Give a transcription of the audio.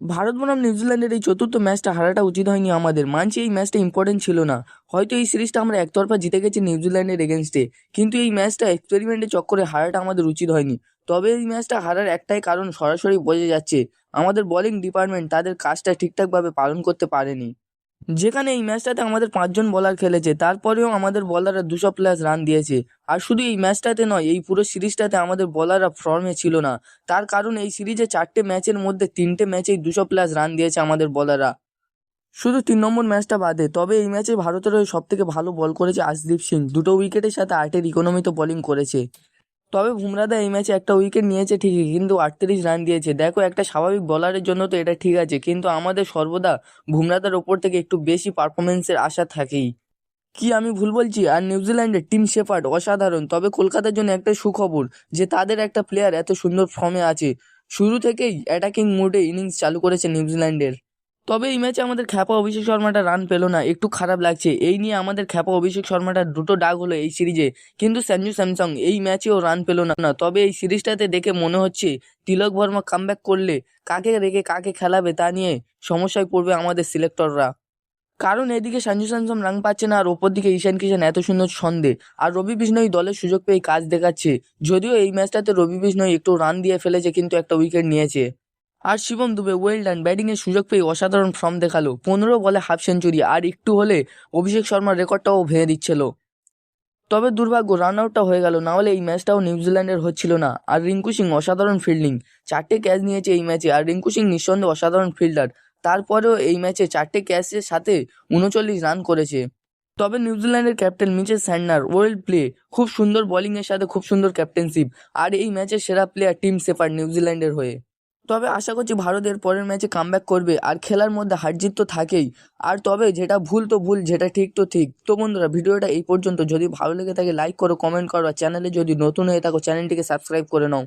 ভারত বনাম নিউজিল্যান্ডের এই চতুর্থ ম্যাচটা হারাটা উচিত হয়নি আমাদের। মানছি এই ম্যাচটা ইম্পর্টেন্ট ছিল না, হয়তো এই সিরিজটা আমরা একতরফা জিতে গেছি নিউজিল্যান্ডের এগেনস্টে, কিন্তু এই ম্যাচটা এক্সপেরিমেন্টের চক্করে হারাটা আমাদের উচিত হয়নি। তবে এই ম্যাচটা হারার একটাই কারণ সরাসরি বোঝা যাচ্ছে, আমাদের বোলিং ডিপার্টমেন্ট তাদের কাজটা ঠিকঠাকভাবে পালন করতে পারেনি। যেখানে এই ম্যাচটাতে আমাদের 5 জন বোলার খেলেছে, তারপরেও আমাদের বোলাররা 200+ রান দিয়েছে। আর শুধু এই ম্যাচটাতে নয়, এই পুরো সিরিজটাতে আমাদের বোলাররা ফর্মে ছিল না। তার কারণ এই সিরিজে 4টে ম্যাচের মধ্যে 3টে ম্যাচেই 200+ রান দিয়েছে আমাদের বোলাররা, শুধু 3 নম্বর ম্যাচটা বাদে। তবে এই ম্যাচে ভারতের হয়ে সব থেকে ভালো বল করেছে আশদীপ সিং, 2টো উইকেটের সাথে 8-এর ইকোনমিতে বোলিং করেছে। তবে বুমরাদা এই ম্যাচে একটা উইকেট নিয়েছে ঠিকই, কিন্তু 38 রান দিয়েছে। দেখো, একটা স্বাভাবিক বলারের জন্য তো এটা ঠিক আছে, কিন্তু আমাদের সর্বদা বুমরাদার ওপর থেকে একটু বেশি পারফরমেন্সের আশা থাকেই। কি আমি ভুল বলছি? আর নিউজিল্যান্ডের টিম শেফার্ড অসাধারণ। তবে কলকাতার জন্য একটা সুখবর, যে তাদের একটা প্লেয়ার এত সুন্দর ফর্মে আছে। শুরু থেকেই অ্যাটাকিং মোডে ইনিংস চালু করেছে নিউজিল্যান্ডের। তবে এই ম্যাচে আমাদের খ্যাপা অভিষেক শর্মাটা রান পেল না, একটু খারাপ লাগছে। এই নিয়ে আমাদের খ্যাপা অভিষেক শর্মাটার 2টো ডাক হলো এই সিরিজে, কিন্তু সঞ্জু স্যামসং এই ম্যাচেও রান পেল না। তবে এই সিরিজটাতে দেখে মনে হচ্ছে তিলক বর্মা কামব্যাক করলে কাকে রেখে কাকে খেলাবে তা নিয়ে সমস্যায় পড়বে আমাদের সিলেক্টররা। কারণ এদিকে সঞ্জু স্যামসন রান পাচ্ছে না, আর ওপর দিকে ঈশান কিষান এত সুন্দর ছন্দে, আর রবি বিষ্ণই দলের সুযোগ পেয়ে কাজ দেখাচ্ছে। যদিও এই ম্যাচটাতে রবি বিষ্ণই একটু রান দিয়ে ফেলেছে, কিন্তু একটা উইকেট নিয়েছে। আর শিবম দুবে ওয়েল ডান, ব্যাটিংয়ের সুযোগ পেয়ে অসাধারণ ফর্ম দেখালো। 15 বলে হাফ সেঞ্চুরি, আর একটু হলে অভিষেক শর্মার রেকর্ডটাও ভেঙে দিচ্ছিল। তবে দুর্ভাগ্য, রান আউটটা হয়ে গেল, না হলে এই ম্যাচটাও নিউজিল্যান্ডের হচ্ছিল না। আর রিঙ্কু সিং অসাধারণ ফিল্ডিং, 4টে ক্যাচ নিয়েছে এই ম্যাচে। আর রিঙ্কু সিং নিঃসন্দেহে অসাধারণ ফিল্ডার, তারপরেও এই ম্যাচে 4টে ক্যাচের সাথে 39 রান করেছে। তবে নিউজিল্যান্ডের captain Mitchell Santner well play, খুব সুন্দর বোলিংয়ের সাথে খুব সুন্দর ক্যাপ্টেনশিপ, আর এই ম্যাচের সেরা প্লেয়ার টিম শেফার্ড নিউজিল্যান্ডের হয়ে। তবে আশা করছি ভারতের পরের ম্যাচে কামব্যাক করবে, আর খেলার মধ্যে হার জিত তো থাকেই। আর তবে যেটা ভুল তো ভুল, যেটা ঠিক তো ঠিক। তো বন্ধুরা, ভিডিওটা এই পর্যন্ত। যদি ভালো লেগে থাকে লাইক করো, কমেন্ট করো, আর চ্যানেলে যদি নতুন হয়ে থাকো চ্যানেলটিকে সাবস্ক্রাইব করে নাও।